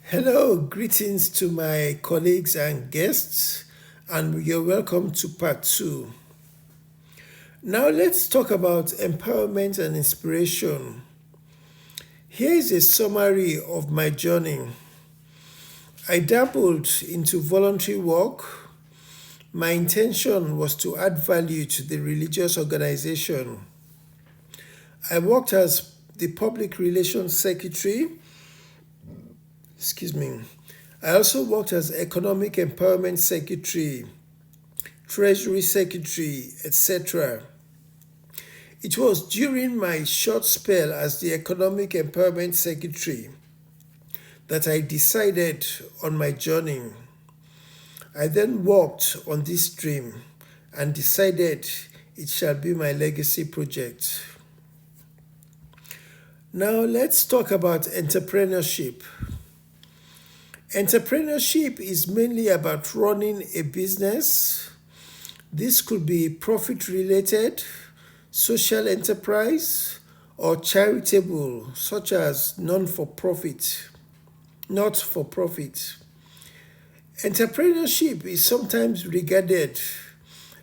Hello, greetings to my colleagues and guests, and you're welcome to part two. Now, let's talk about empowerment and inspiration. Here is a summary of my journey. I dabbled into voluntary work. My intention was to add value to the religious organization. I worked as the public relations secretary. Excuse me. I also worked as economic empowerment secretary, treasury secretary, etc. It was during my short spell as the economic empowerment secretary that I decided on my journey. I then worked on this dream and decided it shall be my legacy project. Now let's talk about entrepreneurship. Entrepreneurship is mainly about running a business. This could be profit related, social enterprise, or charitable, such as non for profit, not for profit. Entrepreneurship is sometimes regarded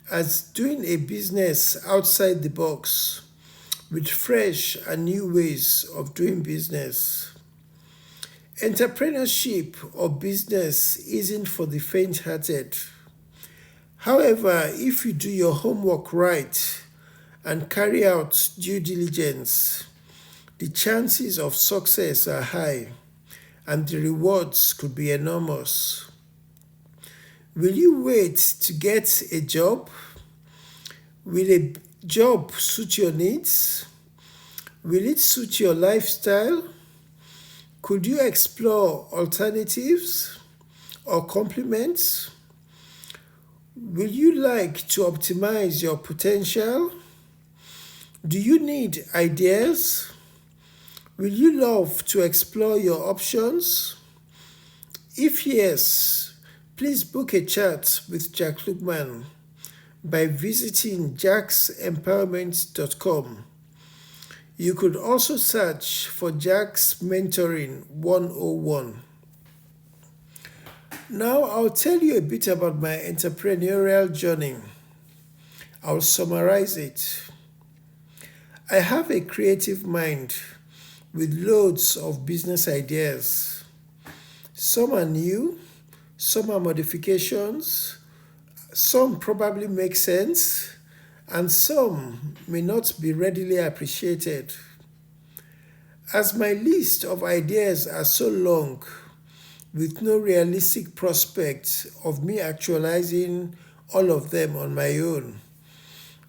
as doing a business outside the box with fresh and new ways of doing business. Entrepreneurship or business isn't for the faint hearted. However, if you do your homework right and carry out due diligence, the chances of success are high and the rewards could be enormous. Will you wait to get a job? Will a job suit your needs? Will it suit your lifestyle? Could you explore alternatives or complements? Will you like to optimize your potential? Do you need ideas? Will you love to explore your options? If yes, please book a chat with Jack Lookman by visiting jacksempowerment.com. You could also search for Jack's Mentoring 101. Now I'll tell you a bit about my entrepreneurial journey. I'll summarize it. I have a creative mind with loads of business ideas. Some are new, some are modifications, some probably make sense, and some may not be readily appreciated. As my list of ideas are so long, with no realistic prospect of me actualizing all of them on my own,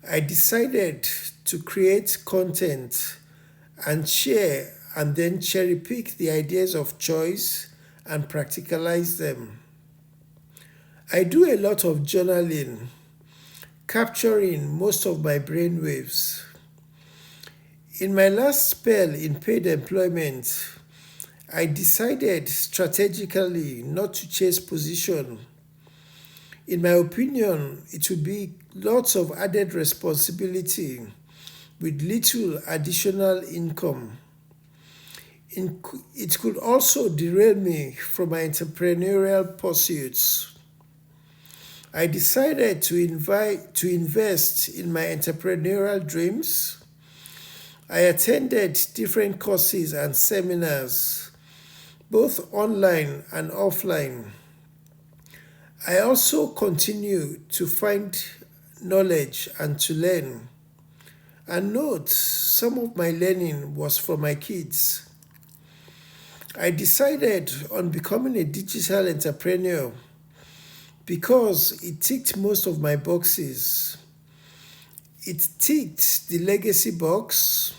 I decided to create content and share and then cherry pick the ideas of choice and practicalize them. I do a lot of journaling, capturing most of my brainwaves. In my last spell in paid employment, I decided strategically not to chase position. In my opinion, it would be lots of added responsibility with little additional income. It could also derail me from my entrepreneurial pursuits. I decided to invest in my entrepreneurial dreams. I attended different courses and seminars, both online and offline. I also continue to find knowledge and to learn. And note, some of my learning was for my kids. I decided on becoming a digital entrepreneur because it ticked most of my boxes. It ticked the legacy box,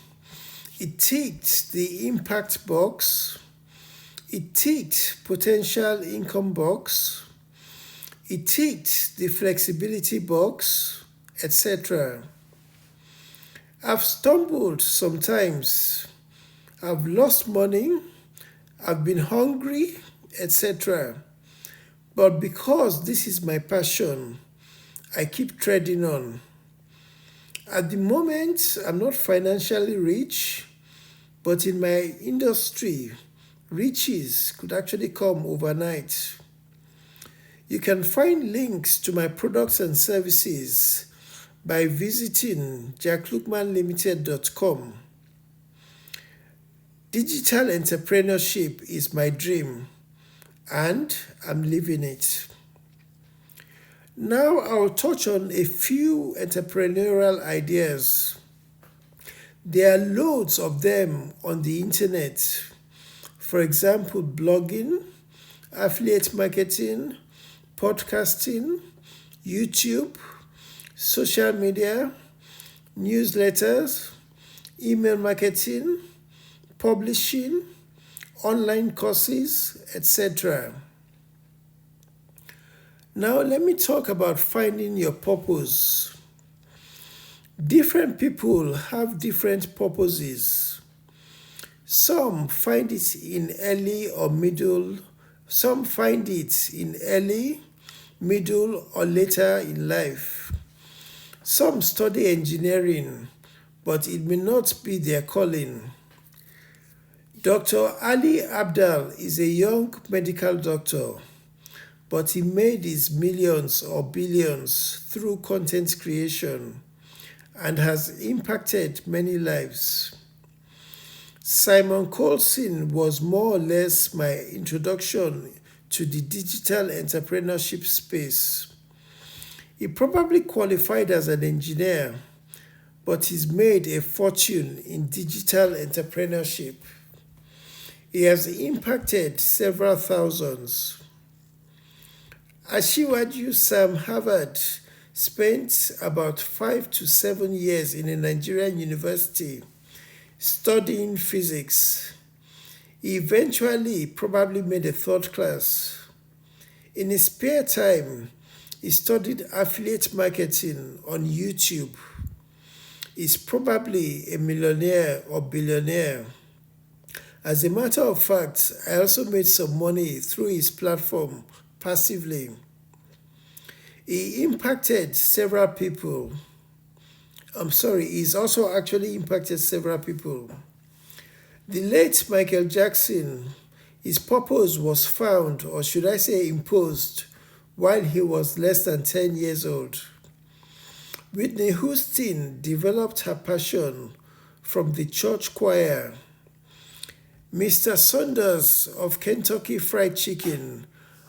it ticked the impact box, it ticked potential income box, it ticked the flexibility box, etc. I've stumbled sometimes, I've lost money, I've been hungry, etc. But because this is my passion, I keep treading on. At the moment, I'm not financially rich, but in my industry, riches could actually come overnight. You can find links to my products and services by visiting jacklookmanlimited.com. Digital entrepreneurship is my dream, and I'm living it. Now I'll touch on a few entrepreneurial ideas. There are loads of them on the internet. For example, blogging, affiliate marketing, podcasting, YouTube, social media, newsletters, email marketing, publishing, online courses, etc. Now, let me talk about finding your purpose. Different people have different purposes. Some find it in early or middle, some find it in early, middle, or later in life. Some study engineering, but it may not be their calling. Dr. Ali Abdal is a young medical doctor, but he made his millions or billions through content creation and has impacted many lives. Simon Colson was more or less my introduction to the digital entrepreneurship space. He probably qualified as an engineer, but he's made a fortune in digital entrepreneurship. He has impacted several thousands. Ashiwaju Sam Harvard spent about 5 to 7 years in a Nigerian university studying physics. He eventually probably made a third class. In his spare time, he studied affiliate marketing on YouTube. He's probably a millionaire or billionaire. As a matter of fact, I also made some money through his platform passively. He impacted several people. He's also actually impacted several people. The late Michael Jackson, his purpose was found, or should I say imposed, while he was less than 10 years old. Whitney Houston developed her passion from the church choir. Mr. Saunders of Kentucky Fried Chicken,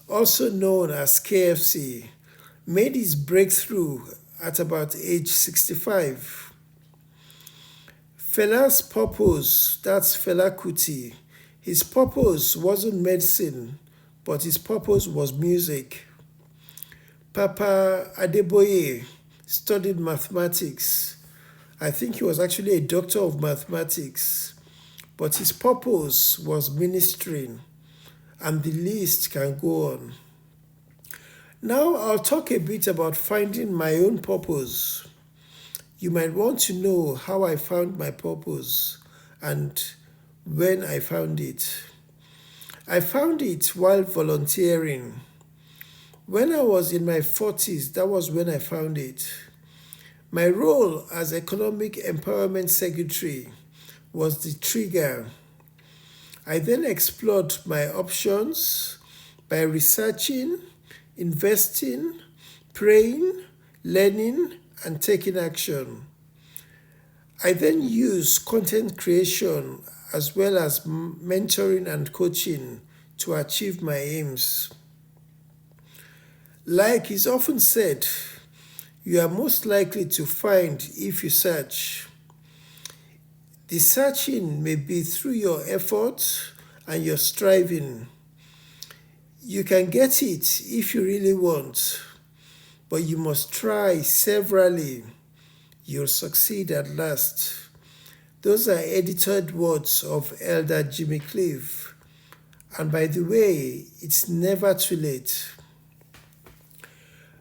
also known as KFC, made his breakthrough at about age 65. Fela's purpose, that's Fela Kuti, his purpose wasn't medicine, but his purpose was music. Papa Adeboye studied mathematics. I think he was actually a doctor of mathematics, but his purpose was ministering, and the list can go on. Now I'll talk a bit about finding my own purpose. You might want to know how I found my purpose and when I found it. I found it while volunteering. When I was in my 40s, that was when I found it. My role as Economic Empowerment Secretary was the trigger. I then explored my options by researching, investing, praying, learning, and taking action. I then use content creation as well as mentoring and coaching to achieve my aims. Like is often said, you are most likely to find if you search. The searching may be through your effort and your striving. You can get it if you really want, but you must try severally. You'll succeed at last. Those are edited words of Elder Jimmy Cliff. And by the way, it's never too late.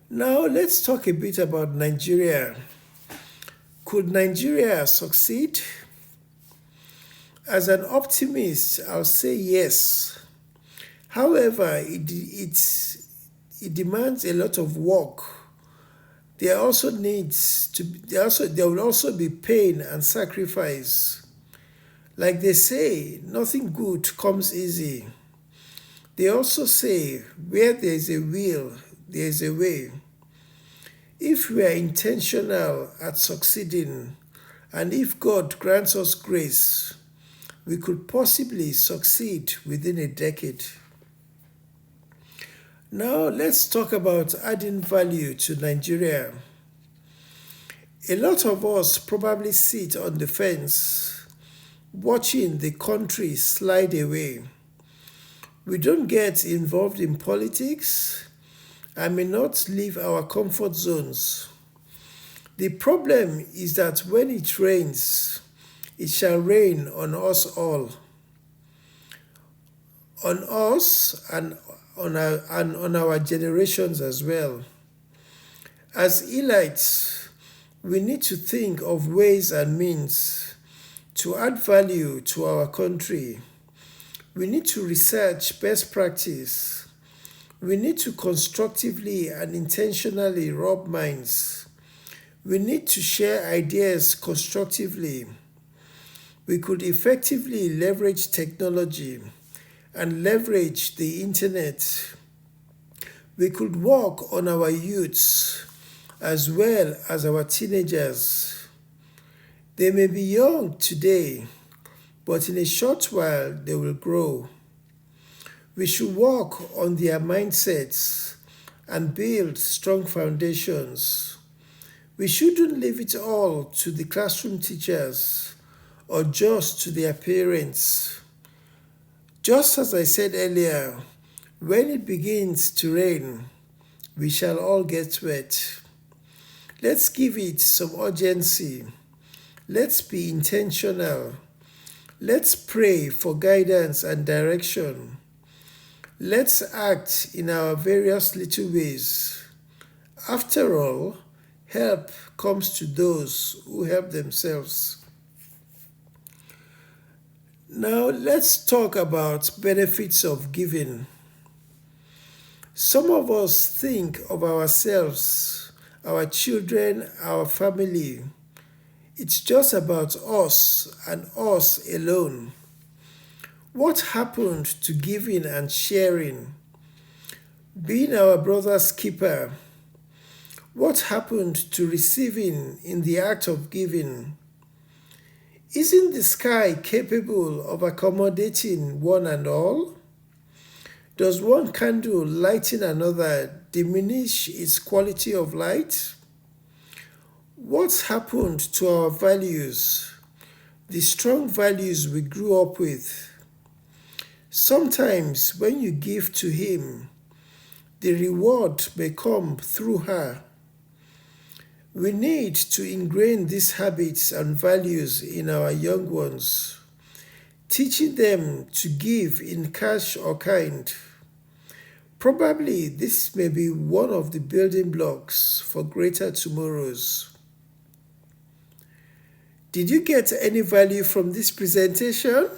Now let's talk a bit about Nigeria. Could Nigeria succeed? As an optimist, I'll say yes. However, it demands a lot of work. There will also be pain and sacrifice. Like they say, nothing good comes easy. They also say, where there is a will, there is a way. If we are intentional at succeeding, and if God grants us grace, we could possibly succeed within a decade. Now, let's talk about adding value to Nigeria. A lot of us probably sit on the fence watching the country slide away. We don't get involved in politics and may not leave our comfort zones. The problem is that when it rains, it shall rain on us all, on us and on our generations as well. As elites, we need to think of ways and means to add value to our country. We need to research best practice. We need to constructively and intentionally rub minds. We need to share ideas constructively. We could effectively leverage technology and leverage the internet. We could work on our youths as well as our teenagers. They may be young today, but in a short while they will grow. We should work on their mindsets and build strong foundations. We shouldn't leave it all to the classroom teachers or just to their parents. Just as I said earlier, when it begins to rain, we shall all get wet. Let's give it some urgency. Let's be intentional. Let's pray for guidance and direction. Let's act in our various little ways. After all, help comes to those who help themselves. Now, let's talk about benefits of giving. Some of us think of ourselves, our children, our family. It's just about us and us alone. What happened to giving and sharing? Being our brother's keeper. What happened to receiving in the act of giving? Isn't the sky capable of accommodating one and all? Does one candle lighting another diminish its quality of light? What's happened to our values, the strong values we grew up with? Sometimes when you give to Him, the reward may come through her. We need to ingrain these habits and values in our young ones, teaching them to give in cash or kind. Probably this may be one of the building blocks for greater tomorrows. Did you get any value from this presentation?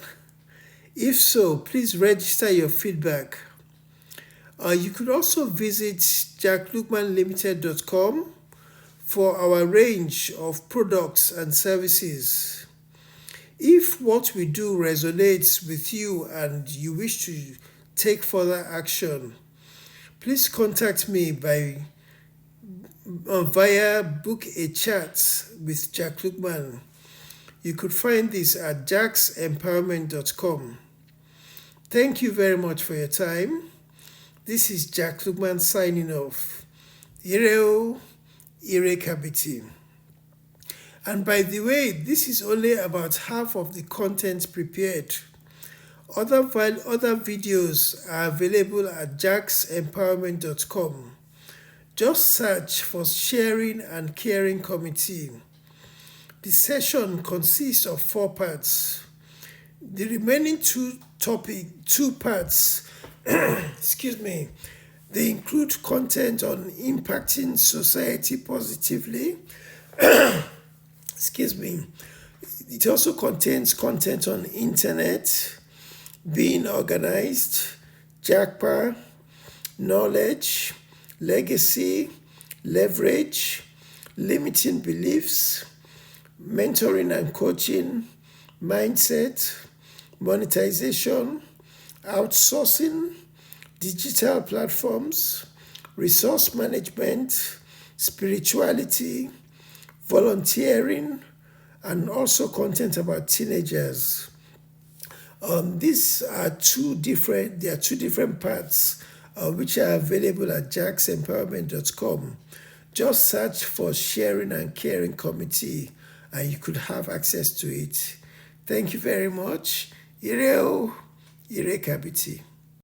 If so, please register your feedback. You could also visit jacklookmanlimited.com for our range of products and services. If what we do resonates with you and you wish to take further action, please contact me via book a chat with Jack Lookman. You could find this at jacksempowerment.com. Thank you very much for your time. This is Jack Lookman signing off. Ireo, Ire Kabiti. And by the way, this is only about half of the content prepared. Other videos are available at jacksempowerment.com. Just search for Sharing and Caring Committee. The session consists of 4 parts. The remaining two parts, they include content on impacting society positively. It also contains content on internet, being organized, JACPA, knowledge, legacy, leverage, limiting beliefs, mentoring and coaching, mindset, monetization, outsourcing, digital platforms, resource management, spirituality, volunteering, and also content about teenagers. These are there are two different parts which are available at jacksempowerment.com. Just search for Sharing and Caring Committee and you could have access to it. Thank you very much. Ireo, Ire Kabiti.